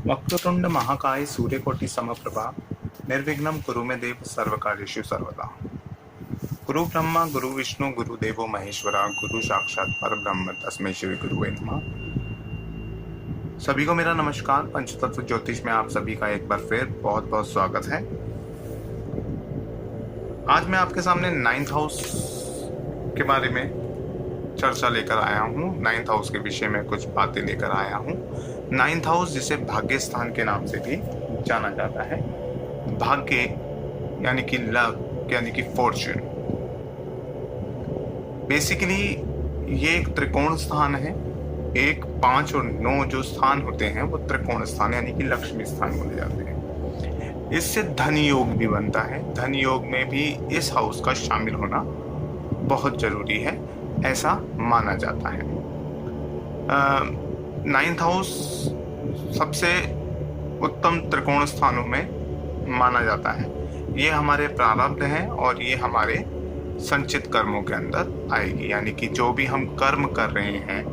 वक्रतुंड महाकाय सूर्यकोटि समप्रभा निर्विघ्नं कुरु मे देव सर्वकार्येषु सर्वदा। गुरु ब्रह्मा गुरु विष्णु गुरुदेवो महेश्वरा गुरु साक्षात परब्रह्म तस्मै श्री गुरुवे नमः। सभी को मेरा नमस्कार। पंचतत्व ज्योतिष में आप सभी का एक बार फिर बहुत बहुत स्वागत है। आज मैं आपके सामने 9th हाउस के बारे में चर्चा लेकर आया हूँ। 9th हाउस के विषय में कुछ बातें लेकर आया हूँ। 9th हाउस जिसे भाग्य स्थान के नाम से भी जाना जाता है। भाग्य यानी कि लक यानी कि फॉर्चून। बेसिकली ये एक त्रिकोण स्थान है। 1, 5 और 9 जो स्थान होते हैं वो त्रिकोण स्थान यानी कि लक्ष्मी स्थान बोले जाते हैं। इससे धन योग भी बनता है। धन योग में भी इस हाउस का शामिल होना बहुत जरूरी है, ऐसा माना जाता है। 9th हाउस सबसे उत्तम त्रिकोण स्थानों में माना जाता है। ये हमारे प्रारब्ध हैं और ये हमारे संचित कर्मों के अंदर आएगी। यानी कि जो भी हम कर्म कर रहे हैं,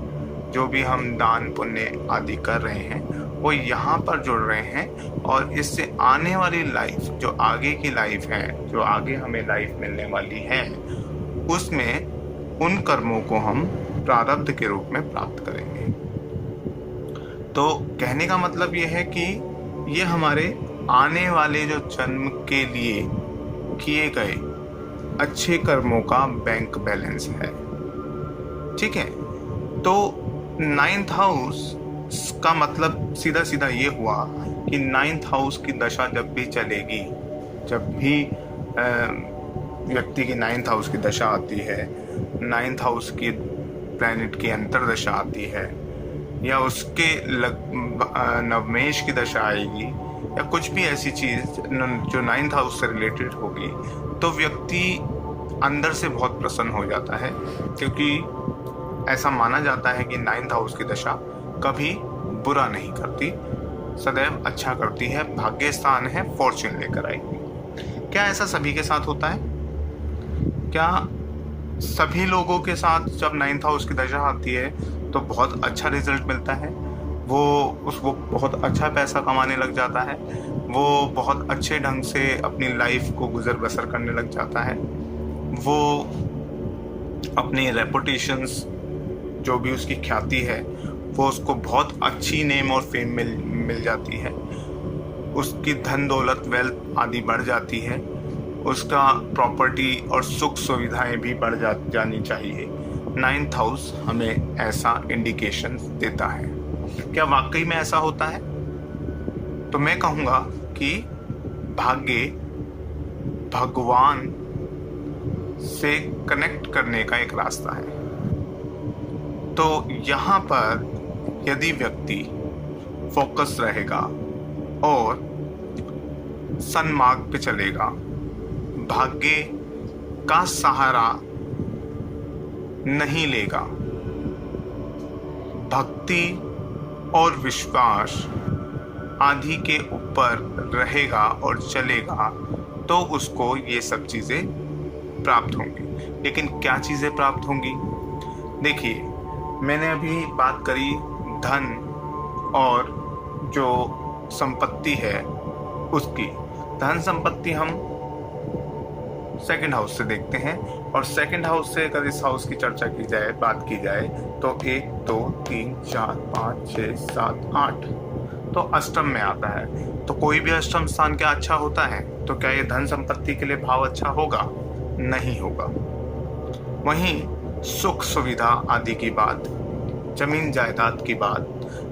जो भी हम दान पुण्य आदि कर रहे हैं, वो यहाँ पर जुड़ रहे हैं और इससे आने वाली लाइफ, जो आगे की लाइफ है, जो आगे हमें लाइफ मिलने वाली है, उसमें उन कर्मों को हम प्रारब्ध के रूप में प्राप्त करेंगे। तो कहने का मतलब ये है कि ये हमारे आने वाले जो जन्म के लिए किए गए अच्छे कर्मों का बैंक बैलेंस है। ठीक है, तो 9th हाउस का मतलब सीधा सीधा ये हुआ कि 9th हाउस की दशा जब भी चलेगी, जब भी व्यक्ति की 9th हाउस की दशा आती है, 9th हाउस की प्लैनेट की अंतरदशा आती है, या उसके नवमेश की दशा आएगी, या कुछ भी ऐसी चीज जो 9th हाउस से रिलेटेड होगी, तो व्यक्ति अंदर से बहुत प्रसन्न हो जाता है। क्योंकि ऐसा माना जाता है कि 9th हाउस की दशा कभी बुरा नहीं करती, सदैव अच्छा करती है। भाग्य स्थान है, फॉर्चून लेकर आएगी। क्या ऐसा सभी के साथ होता है? क्या सभी लोगों के साथ जब 9th हाउस की दशा आती है तो बहुत अच्छा रिजल्ट मिलता है? वो बहुत अच्छा पैसा कमाने लग जाता है, वो बहुत अच्छे ढंग से अपनी लाइफ को गुजर बसर करने लग जाता है, वो अपनी रेपुटेशंस, जो भी उसकी ख्याति है, वो उसको बहुत अच्छी नेम और फेम मिल जाती है, उसकी धन दौलत वेल्थ आदि बढ़ जाती है, उसका प्रॉपर्टी और सुख सुविधाएं भी बढ़ जानी चाहिए। 9th हाउस हमें ऐसा इंडिकेशन देता है। क्या वाकई में ऐसा होता है? तो मैं कहूँगा कि भाग्य भगवान से कनेक्ट करने का एक रास्ता है। तो यहाँ पर यदि व्यक्ति फोकस रहेगा और सन्मार्ग पे चलेगा, भाग्य का सहारा नहीं लेगा, भक्ति और विश्वास आदि के ऊपर रहेगा और चलेगा, तो उसको ये सब चीजें प्राप्त होंगी। लेकिन क्या चीजें प्राप्त होंगी? देखिए, मैंने अभी बात करी धन और जो संपत्ति है उसकी। धन संपत्ति हम 2nd हाउस से देखते हैं, और 2nd हाउस से अगर इस हाउस की चर्चा की जाए, बात की जाए, तो 1, 2, 3, 4, 5, 6, 7, 8 तो अष्टम में आता है। तो कोई भी अष्टम स्थान क्या अच्छा होता है? तो क्या ये धन संपत्ति के लिए भाव अच्छा होगा? नहीं होगा। वहीं सुख सुविधा आदि की बात, जमीन जायदाद की बात,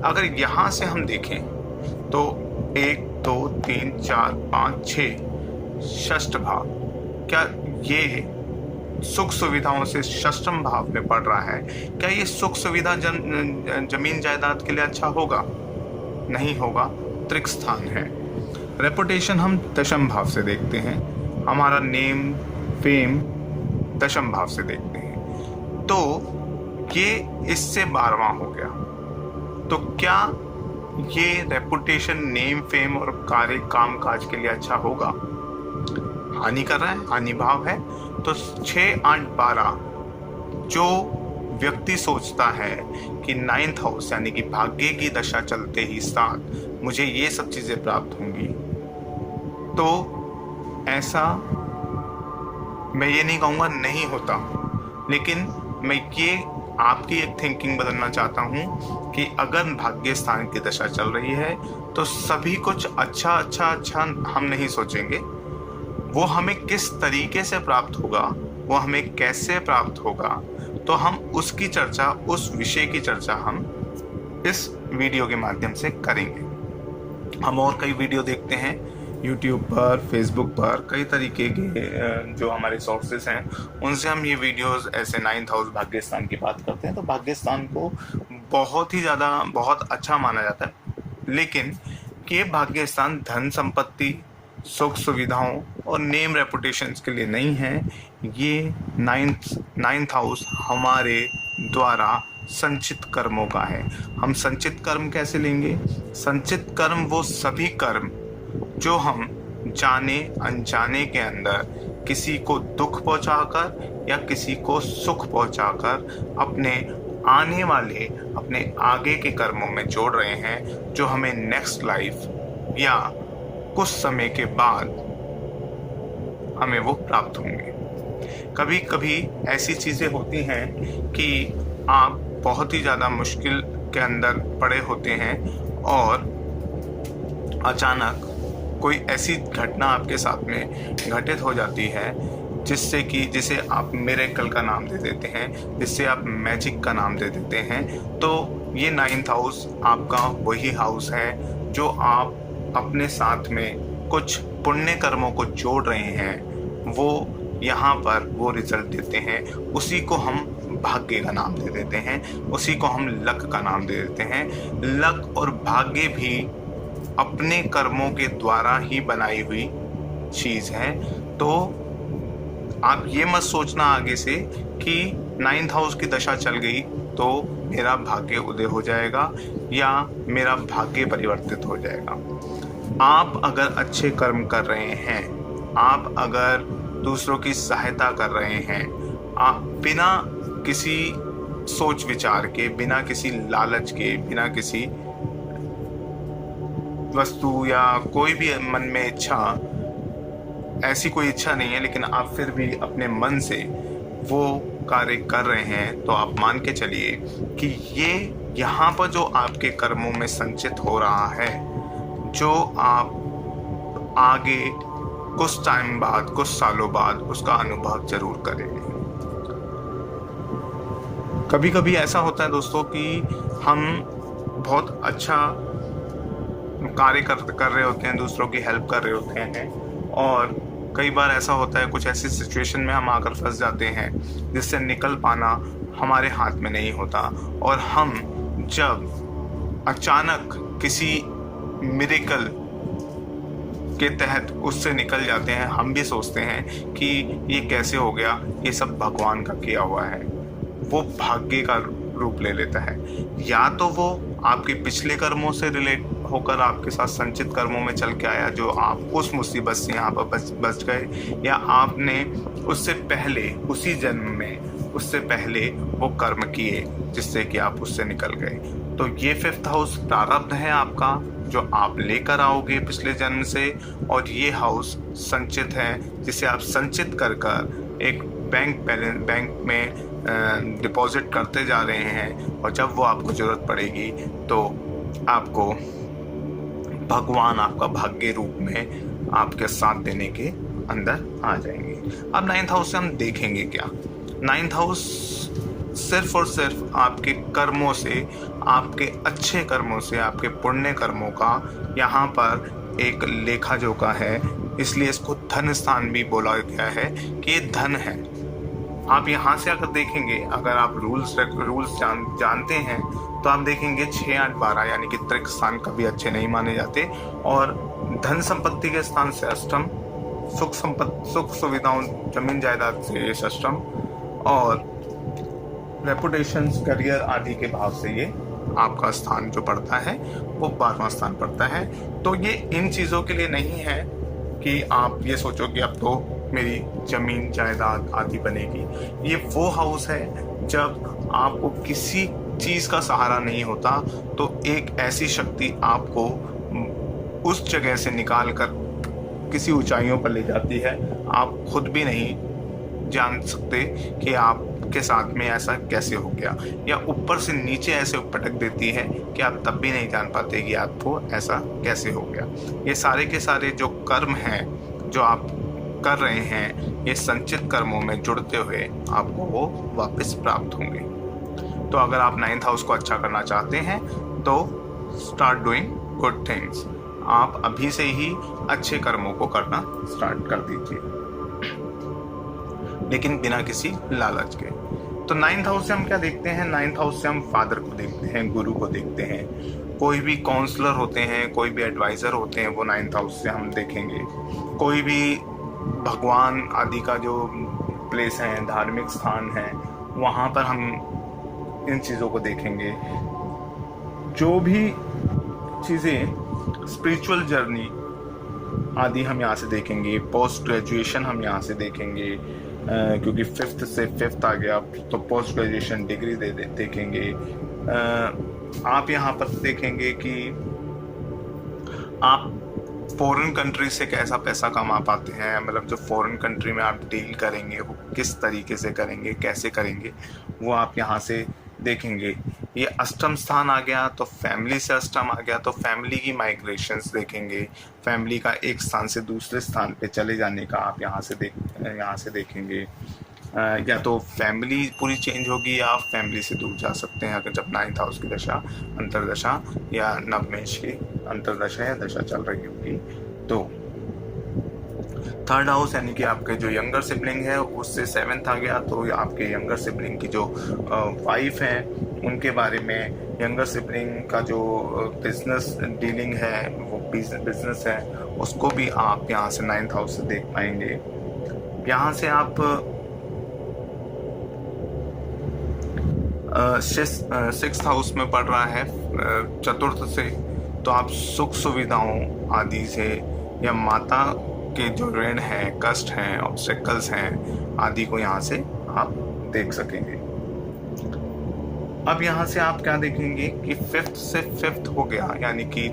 अगर यहाँ से हम देखें तो 1, 2, 3, 4, 5, 6 षष्ठ भाव, क्या ये सुख सुविधाओं से षष्ठम भाव में पड़ रहा है? क्या ये सुख सुविधा जमीन जायदाद के लिए अच्छा होगा? नहीं होगा। त्रिक स्थान है। रेपुटेशन हम दशम भाव से देखते हैं, हमारा नेम फेम दशम भाव से देखते हैं। तो ये इससे 12वां हो गया। तो क्या ये रेपुटेशन, नेम फेम और कार्य काम काज के लिए अच्छा होगा? हानि कर रहा है, हानि भाव है। तो 6, 8, 12 जो व्यक्ति सोचता है कि 9th हाउस यानी कि भाग्य की दशा चलते ही साथ मुझे ये सब चीजें प्राप्त होंगी, तो ऐसा मैं ये नहीं कहूँगा नहीं होता, लेकिन मैं ये आपकी एक थिंकिंग बदलना चाहता हूँ कि अगर भाग्य स्थान की दशा चल रही है तो सभी कुछ अच्छा अच्छा अच्छा हम नहीं सोचेंगे। वो हमें किस तरीके से प्राप्त होगा, वो हमें कैसे प्राप्त होगा, तो हम उसकी चर्चा, उस विषय की चर्चा हम इस वीडियो के माध्यम से करेंगे। हम और कई वीडियो देखते हैं YouTube पर, Facebook पर, कई तरीके के जो हमारे सोर्सेस हैं उनसे हम ये वीडियोस ऐसे 9th हाउस भाग्य स्थान की बात करते हैं। तो भाग्य स्थान को बहुत ही ज़्यादा बहुत अच्छा माना जाता है, लेकिन ये भाग्य स्थान धन संपत्ति, सुख सुविधाओं और नेम रेपुटेशंस के लिए नहीं है। ये 9th हाउस हमारे द्वारा संचित कर्मों का है। हम संचित कर्म कैसे लेंगे? संचित कर्म वो सभी कर्म जो हम जाने अनजाने के अंदर किसी को दुख पहुंचाकर या किसी को सुख पहुंचाकर अपने आने वाले, अपने आगे के कर्मों में जोड़ रहे हैं, जो हमें नेक्स्ट लाइफ या कुछ समय के बाद हमें वो प्राप्त होंगे। कभी कभी ऐसी चीजें होती हैं कि आप बहुत ही ज्यादा मुश्किल के अंदर पड़े होते हैं और अचानक कोई ऐसी घटना आपके साथ में घटित हो जाती है जिसे आप मिरेकल का नाम दे देते हैं, जिससे आप मैजिक का नाम दे देते हैं। तो ये 9th हाउस आपका वही हाउस है जो आप अपने साथ में कुछ पुण्य कर्मों को जोड़ रहे हैं, वो यहाँ पर वो रिजल्ट देते हैं। उसी को हम भाग्य का नाम दे देते हैं, उसी को हम लक का नाम दे देते हैं। लक और भाग्य भी अपने कर्मों के द्वारा ही बनाई हुई चीज है। तो आप ये मत सोचना आगे से कि 9th हाउस की दशा चल गई तो मेरा भाग्य उदय हो जाएगा या मेरा भाग्य परिवर्तित हो जाएगा। आप अगर अच्छे कर्म कर रहे हैं, आप अगर दूसरों की सहायता कर रहे हैं, आप बिना किसी सोच विचार के, बिना किसी लालच के, बिना किसी वस्तु या कोई भी मन में इच्छा, ऐसी कोई इच्छा नहीं है, लेकिन आप फिर भी अपने मन से वो कार्य कर रहे हैं, तो आप मान के चलिए कि ये यहाँ पर जो आपके कर्मों में संचित हो रहा है, जो आप आगे कुछ टाइम बाद, कुछ सालों बाद उसका अनुभव जरूर करेंगे। कभी कभी ऐसा होता है दोस्तों कि हम बहुत अच्छा कार्य कर रहे होते हैं, दूसरों की हेल्प कर रहे होते हैं, और कई बार ऐसा होता है कुछ ऐसी सिचुएशन में हम आकर फंस जाते हैं जिससे निकल पाना हमारे हाथ में नहीं होता, और हम जब अचानक किसी मिरेकल के तहत उससे निकल जाते हैं, हम भी सोचते हैं कि ये कैसे हो गया, ये सब भगवान का किया हुआ है। वो भाग्य का रूप ले लेता है, या तो वो आपके पिछले कर्मों से रिलेट होकर आपके साथ संचित कर्मों में चल के आया, जो आप उस मुसीबत से यहाँ पर बच गए, या आपने उससे पहले, उसी जन्म में उससे पहले वो कर्म किए जिससे कि आप उससे निकल गए। तो ये 5th हाउस प्रारब्ध है आपका, जो आप लेकर आओगे पिछले जन्म से, और ये हाउस संचित है जिसे आप संचित कर एक बैंक में डिपॉजिट करते जा रहे हैं, और जब वो आपको जरूरत पड़ेगी तो आपको भगवान आपका भाग्य रूप में आपके साथ देने के अंदर आ जाएंगे। अब 9th हाउस से हम देखेंगे क्या? 9th हाउस सिर्फ और सिर्फ आपके कर्मों से, आपके अच्छे कर्मों से, आपके पुण्य कर्मों का यहाँ पर एक लेखा जोखा है, इसलिए इसको धन स्थान भी बोला गया है कि ये धन है। आप यहाँ से अगर देखेंगे, अगर आप रूल्स जानते हैं, तो आप देखेंगे 6, 8, 12 यानी कि त्रिक स्थान कभी अच्छे नहीं माने जाते, और धन संपत्ति के स्थान से अष्टम, सुख सुविधाओं, जमीन जायदाद से ये षष्टम, और रेपुटेशन, करियर आदि के भाव से ये आपका स्थान जो पड़ता है वो 12वां स्थान पड़ता है। तो ये इन चीज़ों के लिए नहीं है कि आप ये सोचो कि अब तो मेरी जमीन जायदाद आदि बनेगी। ये वो हाउस है जब आपको किसी चीज का सहारा नहीं होता, तो एक ऐसी शक्ति आपको उस जगह से निकाल कर किसी ऊंचाइयों पर ले जाती है। आप खुद भी नहीं जान सकते कि आपके साथ में ऐसा कैसे हो गया, या ऊपर से नीचे ऐसे पटक देती है कि आप तब भी नहीं जान पाते कि आपको ऐसा कैसे हो गया। ये सारे के सारे जो कर्म हैं जो आप कर रहे हैं, ये संचित कर्मों में जुड़ते हुए आपको वो वापस प्राप्त होंगे। तो अगर आप 9th हाउस को अच्छा करना चाहते हैं तो स्टार्ट डूइंग गुड थिंग्स। आप अभी से ही अच्छे कर्मों को करना स्टार्ट कर दीजिए, लेकिन बिना किसी लालच के। तो 9th हाउस से हम क्या देखते हैं? 9th हाउस से हम फादर को देखते हैं, गुरु को देखते हैं। कोई भी काउंसलर होते हैं, कोई भी एडवाइजर होते हैं, वो 9th हाउस से हम देखेंगे। कोई भी भगवान आदि का जो प्लेस है, धार्मिक स्थान है, वहाँ पर हम इन चीज़ों को देखेंगे। जो भी चीज़ें स्पिरिचुअल जर्नी आदि हम यहाँ से देखेंगे। पोस्ट ग्रेजुएशन हम यहाँ से देखेंगे, क्योंकि 5th से 5th आ गया तो पोस्ट ग्रेजुएशन डिग्री देखेंगे। आप यहाँ पर देखेंगे कि आप फॉरेन कंट्री से कैसा पैसा कमा पाते हैं, मतलब जो फॉरेन कंट्री में आप डील करेंगे वो किस तरीके से करेंगे, कैसे करेंगे, वो आप यहाँ से देखेंगे। ये अष्टम स्थान आ गया तो फैमिली से अष्टम आ गया तो फैमिली की माइग्रेशंस देखेंगे। फैमिली का एक स्थान से दूसरे स्थान पे चले जाने का आप यहाँ से देखेंगे। या तो फैमिली पूरी चेंज होगी या आप फैमिली से दूर जा सकते हैं अगर जब 9th हाउस की दशा, अंतरदशा या नवमेश की अंतरदशा या दशा चल रही होगी। तो 3rd हाउस यानी कि आपके जो यंगर सिबलिंग है उससे 7th आ गया, तो आपके यंगर सिबलिंग की जो वाइफ है उनके बारे में, यंगर सिबलिंग का जो बिजनेस डीलिंग है, वो बिजनेस है, उसको भी आप यहाँ से 9th हाउस से देख पाएंगे। यहाँ से आप 6th हाउस में पड़ रहा है 4th से, तो आप सुख सुविधाओं आदि से या माता के जो ऋण हैं, कष्ट हैं, ऑब्स्टेकल्स हैं आदि को यहाँ से आप देख सकेंगे। अब यहाँ से आप क्या देखेंगे कि 5th से 5th हो गया, यानी कि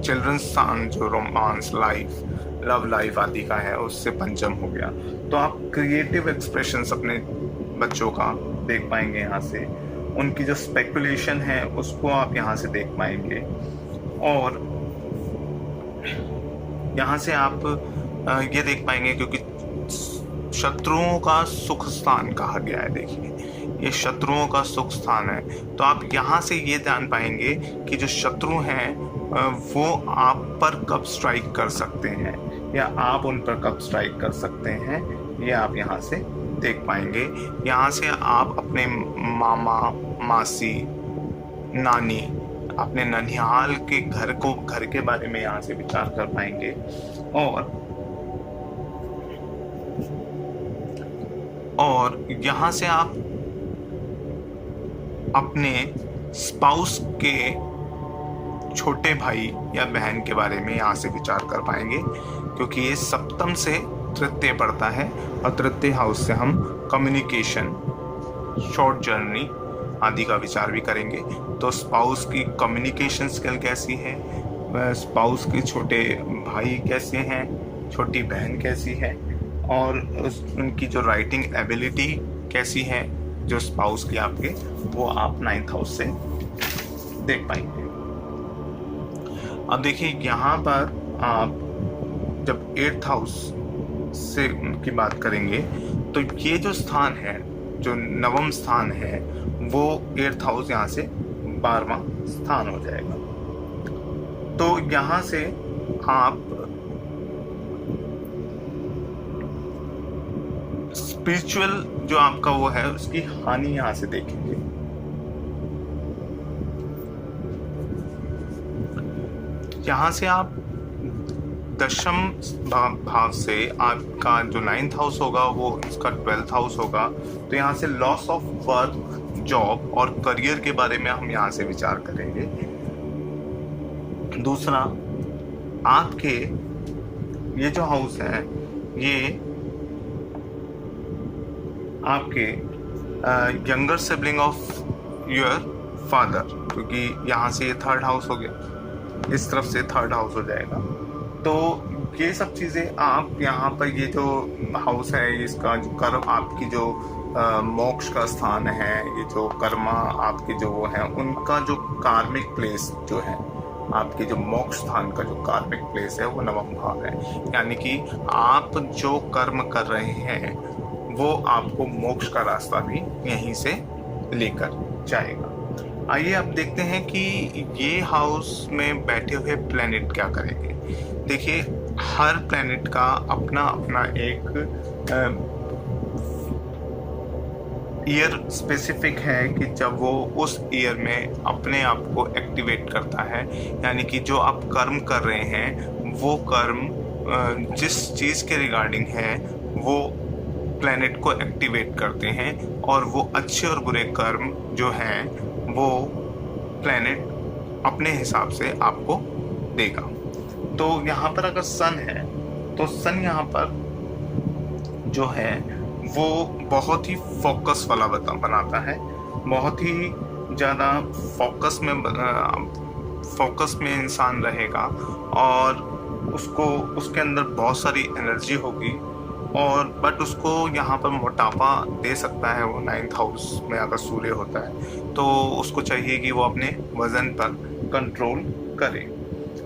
चिल्ड्रंस स्थान जो रोमांस लाइफ, लव लाइफ आदि का है, उससे पंचम हो गया। तो आप क्रिएटिव एक्सप्रेशंस अपने बच्चों का देख पाएंगे यहाँ से। उनकी जो स्पेकुलेशन है उसको आप यहाँ से देख पाएंगे। और यहाँ से आप ये देख पाएंगे, क्योंकि शत्रुओं का सुख स्थान कहा गया है, देखिए ये शत्रुओं का सुख स्थान है, तो आप यहाँ से ये जान पाएंगे कि जो शत्रु हैं वो आप पर कब स्ट्राइक कर सकते हैं या आप उन पर कब स्ट्राइक कर सकते हैं, ये आप यहाँ से देख पाएंगे। यहाँ से आप अपने मामा, मासी, नानी, अपने ननिहाल के घर के बारे में यहाँ से विचार कर पाएंगे। और यहाँ से आप अपने स्पाउस के छोटे भाई या बहन के बारे में यहाँ से विचार कर पाएंगे, क्योंकि ये सप्तम से तृतीय पड़ता है और तृतीय हाउस से हम कम्युनिकेशन, शॉर्ट जर्नी आदि का विचार भी करेंगे। तो स्पाउस की कम्युनिकेशन स्किल कैसी है, स्पाउस के छोटे भाई कैसे हैं, छोटी बहन कैसी है, और उनकी जो राइटिंग एबिलिटी कैसी है जो स्पाउस की आपके, वो आप 9th हाउस से देख पाएंगे। अब देखिए यहाँ पर आप जब 8th हाउस से उनकी बात करेंगे तो ये जो स्थान है, जो नवम स्थान है, वो 8th हाउस यहाँ से 12वां स्थान हो जाएगा। तो यहाँ से आप स्पिरिचुअल जो आपका वो है उसकी हानि यहाँ से देखेंगे। यहाँ से आप दशम भाव से आपका जो 9th हाउस होगा वो इसका 12th हाउस होगा। तो यहाँ से लॉस ऑफ वर्क, जॉब और करियर के बारे में हम यहाँ से विचार करेंगे। दूसरा, आपके ये जो हाउस है ये आपके younger sibling of your father, क्योंकि यहाँ से ये थर्ड हाउस हो गया, इस तरफ से थर्ड हाउस हो जाएगा। तो ये सब चीज़ें आप यहाँ पर, ये जो हाउस है इसका जो कर्म, आपकी जो मोक्ष का स्थान है, ये जो कर्मा आपके जो वो हैं उनका जो कार्मिक प्लेस जो है, आपके जो मोक्ष स्थान का जो कार्मिक प्लेस है वो नवम भाव है। यानी कि आप जो कर्म कर रहे हैं वो आपको मोक्ष का रास्ता भी यहीं से लेकर जाएगा। आइए अब देखते हैं कि ये हाउस में बैठे हुए प्लैनेट क्या करेंगे। देखिए, हर प्लैनेट का अपना अपना एक ईयर स्पेसिफिक है कि जब वो उस ईयर में अपने आप को एक्टिवेट करता है। यानी कि जो आप कर्म कर रहे हैं वो कर्म जिस चीज़ के रिगार्डिंग है वो प्लैनेट को एक्टिवेट करते हैं, और वो अच्छे और बुरे कर्म जो हैं वो प्लैनेट अपने हिसाब से आपको देगा। तो यहाँ पर अगर सन है तो सन यहाँ पर जो है वो बहुत ही फोकस वाला बनाता है, बहुत ही ज़्यादा फोकस में इंसान रहेगा, और उसको उसके अंदर बहुत सारी एनर्जी होगी, और बट उसको यहाँ पर मोटापा दे सकता है वो 9th हाउस में अगर सूर्य होता है। तो उसको चाहिए कि वो अपने वजन पर कंट्रोल करे।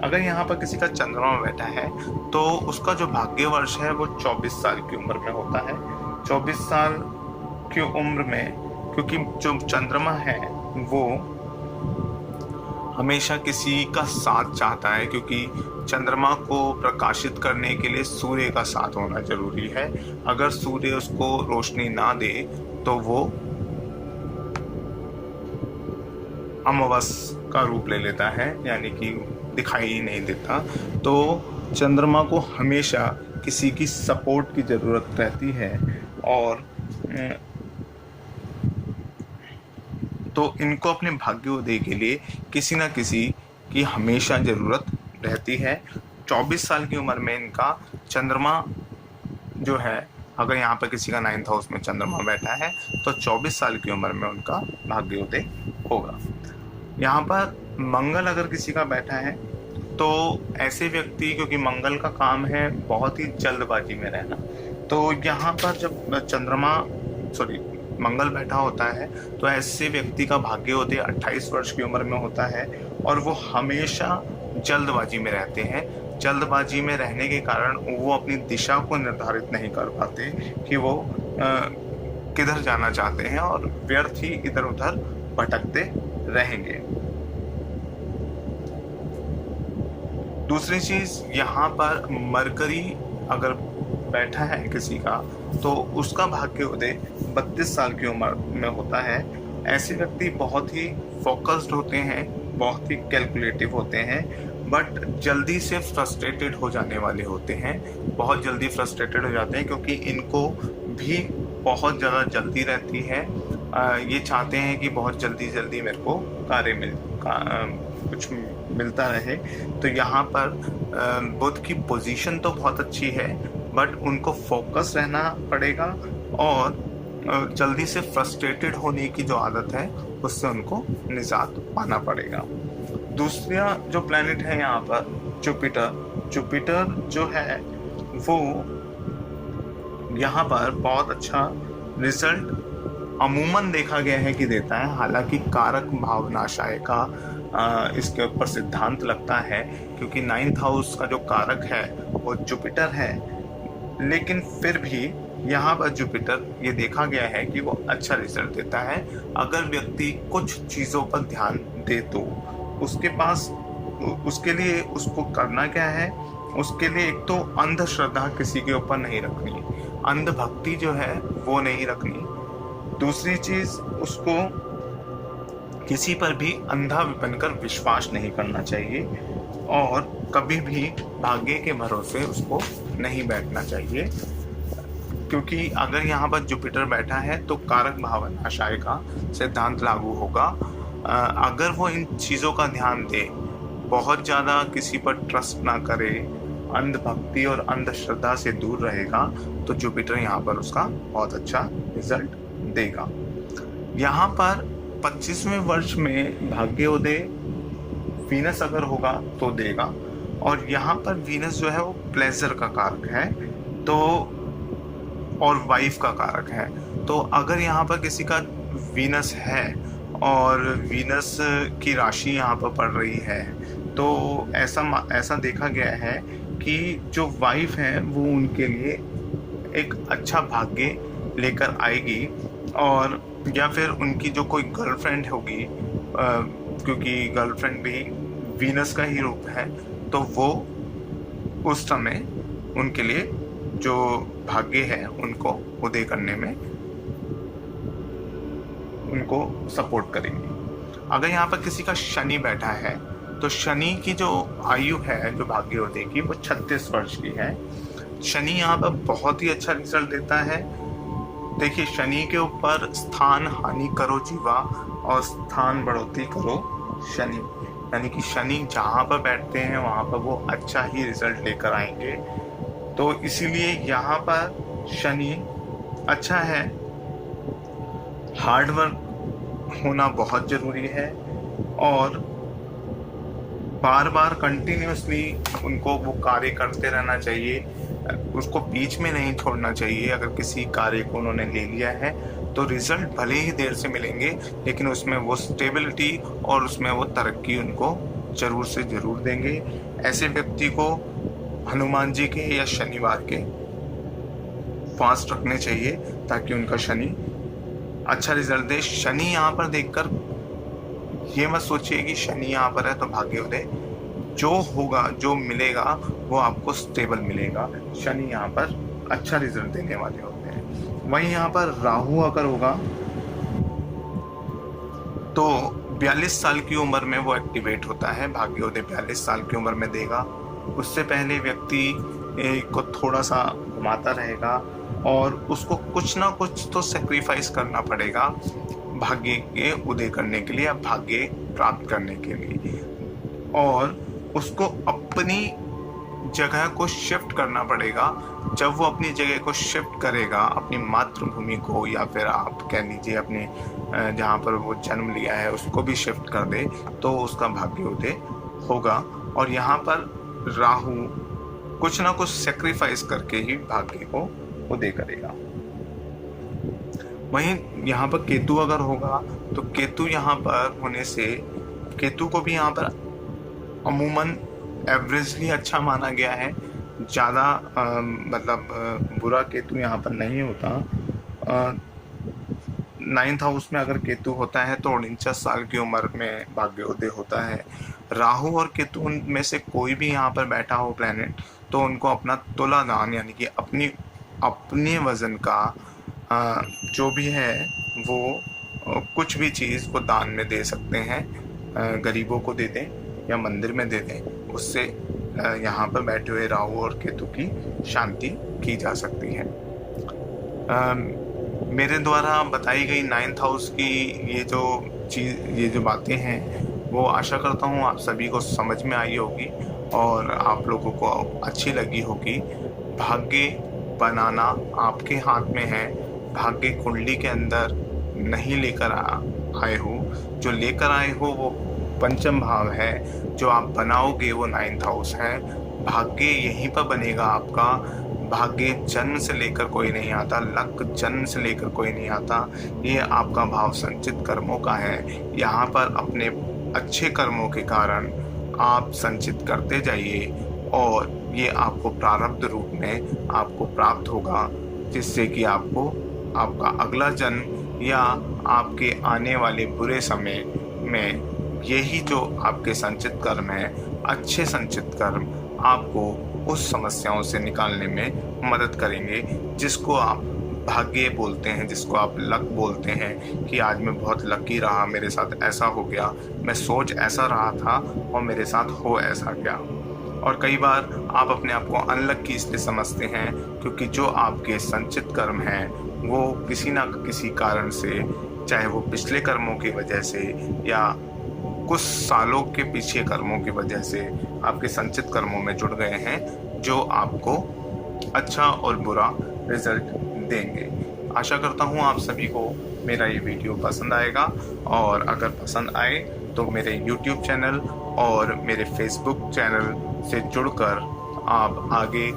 अगर यहाँ पर किसी का चंद्रमा बैठा है तो उसका जो भाग्य वर्ष है वो 24 साल की उम्र में होता है। 24 साल की उम्र में, क्योंकि जो चंद्रमा है वो हमेशा किसी का साथ चाहता है, क्योंकि चंद्रमा को प्रकाशित करने के लिए सूर्य का साथ होना जरूरी है। अगर सूर्य उसको रोशनी ना दे तो वो अमावस का रूप ले लेता है, यानी कि दिखाई ही नहीं देता। तो चंद्रमा को हमेशा किसी की सपोर्ट की ज़रूरत रहती है, और तो इनको अपने भाग्योदय के लिए किसी न किसी की हमेशा ज़रूरत रहती है। 24 साल की उम्र में इनका चंद्रमा जो है, अगर यहाँ पर किसी का 9th हाउस में चंद्रमा बैठा है तो 24 साल की उम्र में उनका भाग्योदय होगा। यहाँ पर मंगल अगर किसी का बैठा है तो ऐसे व्यक्ति, क्योंकि मंगल का काम है बहुत ही जल्दबाजी में रहना, तो यहाँ पर जब मंगल बैठा होता है तो ऐसे व्यक्ति का भाग्योदय 28 वर्ष की उम्र में होता है, और वो हमेशा जल्दबाजी में रहते हैं। जल्दबाजी में रहने के कारण वो अपनी दिशा को निर्धारित नहीं कर पाते कि वो किधर जाना चाहते हैं, और व्यर्थ ही इधर उधर भटकते रहेंगे। दूसरी चीज, यहाँ पर मरकरी अगर बैठा है किसी का तो उसका भाग्योदय 32 साल की उम्र में होता है। ऐसे व्यक्ति बहुत ही फोकस्ड होते हैं, बहुत ही कैलकुलेटिव होते हैं, बट जल्दी से फ्रस्ट्रेटेड हो जाने वाले होते हैं, बहुत जल्दी फ्रस्ट्रेटेड हो जाते हैं, क्योंकि इनको भी बहुत ज़्यादा जल्दी रहती है। ये चाहते हैं कि बहुत जल्दी मेरे को कार्य कुछ मिलता रहे। तो यहाँ पर बुध की पोजीशन तो बहुत अच्छी है, बट उनको फोकस रहना पड़ेगा, और जल्दी से फ्रस्ट्रेटेड होने की जो आदत है उससे उनको निजात पाना पड़ेगा। दूसरा जो प्लैनेट है यहाँ पर जुपिटर जो है वो यहाँ पर बहुत अच्छा रिजल्ट अमूमन देखा गया है कि देता है। हालांकि कारक भावनाशय का इसके ऊपर सिद्धांत लगता है, क्योंकि 9th हाउस का जो कारक है वो जुपिटर है, लेकिन फिर भी यहाँ पर जुपिटर ये देखा गया है कि वो अच्छा रिजल्ट देता है अगर व्यक्ति कुछ चीज़ों पर ध्यान दे। तो उसके लिए उसको करना क्या है, उसके लिए एक तो अंधश्रद्धा किसी के ऊपर नहीं रखनी, अंधभक्ति जो है वो नहीं रखनी। दूसरी चीज, उसको किसी पर भी अंधा बनकर विश्वास नहीं करना चाहिए, और कभी भी भाग्य के भरोसे उसको नहीं बैठना चाहिए, क्योंकि अगर यहाँ पर जुपिटर बैठा है तो कारक भावनाशय का सिद्धांत लागू होगा। अगर वो इन चीज़ों का ध्यान दे, बहुत ज़्यादा किसी पर ट्रस्ट ना करे, अंधभक्ति और अंधश्रद्धा से दूर रहेगा तो जुपिटर यहाँ पर उसका बहुत अच्छा रिजल्ट देगा। यहाँ पर 25वें वर्ष में भाग्योदय वीनस अगर होगा तो देगा, और यहाँ पर वीनस जो है वो प्लेजर का कारक है तो और वाइफ का कारक है। तो अगर यहाँ पर किसी का वीनस है और वीनस की राशि यहाँ पर पड़ रही है तो ऐसा देखा गया है कि जो वाइफ है वो उनके लिए एक अच्छा भाग्य लेकर आएगी, और या फिर उनकी जो कोई गर्लफ्रेंड होगी, क्योंकि गर्लफ्रेंड भी वीनस का ही रूप है, तो वो उस समय उनके लिए जो भाग्य है उनको उदय करने में उनको सपोर्ट करेंगे। अगर यहाँ पर किसी का शनि बैठा है तो शनि की जो आयु है जो भाग्योदय की वो 36 वर्ष की है। शनि यहाँ पर बहुत ही अच्छा रिजल्ट देता है। देखिए, शनि के ऊपर स्थान हानि करो जीवा और स्थान बढ़ोतरी करो शनि, यानी कि शनि जहाँ पर बैठते हैं वहाँ पर वो अच्छा ही रिजल्ट लेकर आएंगे। तो इसीलिए यहाँ पर शनि अच्छा है। हार्ड वर्क होना बहुत ज़रूरी है और बार बार कंटिन्यूसली उनको वो कार्य करते रहना चाहिए, उसको बीच में नहीं छोड़ना चाहिए। अगर किसी कार्य को उन्होंने ले लिया है तो रिजल्ट भले ही देर से मिलेंगे लेकिन उसमें वो स्टेबिलिटी और उसमें वो तरक्की उनको जरूर से जरूर देंगे। ऐसे व्यक्ति को हनुमान जी के या शनिवार के फास्ट रखने चाहिए ताकि उनका शनि अच्छा रिजल्ट दे। शनि यहाँ पर देखकर ये मत सोचिए कि शनि यहाँ पर है तो भाग्योदय, जो होगा जो मिलेगा वो आपको स्टेबल मिलेगा। शनि यहाँ पर अच्छा रिजल्ट देने वाले होते हैं। वहीं यहाँ पर राहु अगर होगा तो 42 साल की उम्र में वो एक्टिवेट होता है। भाग्योदय 42 साल की उम्र में देगा। उससे पहले व्यक्ति को थोड़ा सा घुमाता रहेगा और उसको कुछ ना कुछ तो सेक्रीफाइस करना पड़ेगा भाग्य के उदय करने के लिए या भाग्य प्राप्त करने के लिए, और उसको अपनी जगह को शिफ्ट करना पड़ेगा। जब वो अपनी जगह को शिफ्ट करेगा, अपनी मातृभूमि को या फिर आप कह लीजिए अपने जहाँ पर वो जन्म लिया है उसको भी शिफ्ट कर दे तो उसका भाग्योदय होगा। और यहाँ पर राहु कुछ ना कुछ सेक्रीफाइस करके ही भाग्य को उदय करेगा। वहीं यहाँ पर केतु अगर होगा तो केतु यहाँ पर होने से केतु को भी यहाँ पर अमूमन एवरेजली अच्छा माना गया है। ज़्यादा बुरा केतु यहाँ पर नहीं होता। 9th हाउस में अगर केतु होता है तो 49 साल की उम्र में भाग्योदय होता है। राहु और केतु में से कोई भी यहाँ पर बैठा हो प्लैनेट तो उनको अपना तुला दान यानी कि अपने वजन का जो भी है वो कुछ भी चीज़ वो दान में दे सकते हैं, गरीबों को दे दें या मंदिर में दे दें। उससे यहाँ पर बैठे हुए राहु और केतु की शांति की जा सकती है। मेरे द्वारा बताई गई 9th हाउस की ये जो बातें हैं वो आशा करता हूँ आप सभी को समझ में आई होगी और आप लोगों को अच्छी लगी होगी। भाग्य बनाना आपके हाथ में है। भाग्य कुंडली के अंदर नहीं लेकर आए हो, जो लेकर आए हो वो पंचम भाव है, जो आप बनाओगे वो 9th हाउस है। भाग्य यहीं पर बनेगा आपका। भाग्य जन्म से लेकर कोई नहीं आता, लक जन्म से लेकर कोई नहीं आता। ये आपका भाव संचित कर्मों का है। यहाँ पर अपने अच्छे कर्मों के कारण आप संचित करते जाइए और ये आपको प्रारब्ध रूप में आपको प्राप्त होगा, जिससे कि आपको आपका अगला जन्म या आपके आने वाले बुरे समय में यही जो आपके संचित कर्म है, अच्छे संचित कर्म आपको उस समस्याओं से निकालने में मदद करेंगे, जिसको आप भाग्य बोलते हैं, जिसको आप लक बोलते हैं कि आज मैं बहुत लकी रहा, मेरे साथ ऐसा हो गया, मैं सोच ऐसा रहा था और मेरे साथ हो ऐसा गया। और कई बार आप अपने आप को अनलकी इसलिए समझते हैं क्योंकि जो आपके संचित कर्म हैं वो किसी ना किसी कारण से, चाहे वो पिछले कर्मों की वजह से या कुछ सालों के पीछे कर्मों की वजह से आपके संचित कर्मों में जुड़ गए हैं, जो आपको अच्छा और बुरा रिजल्ट देंगे। आशा करता हूँ आप सभी को मेरा ये वीडियो पसंद आएगा, और अगर पसंद आए तो मेरे YouTube चैनल और मेरे Facebook चैनल से जुड़कर आप आगे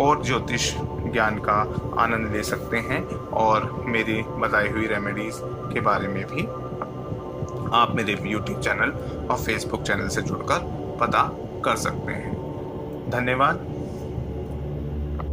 और ज्योतिष ज्ञान का आनंद ले सकते हैं, और मेरी बताई हुई रेमेडीज के बारे में भी आप मेरे YouTube चैनल और Facebook चैनल से जुड़कर पता कर सकते हैं। धन्यवाद।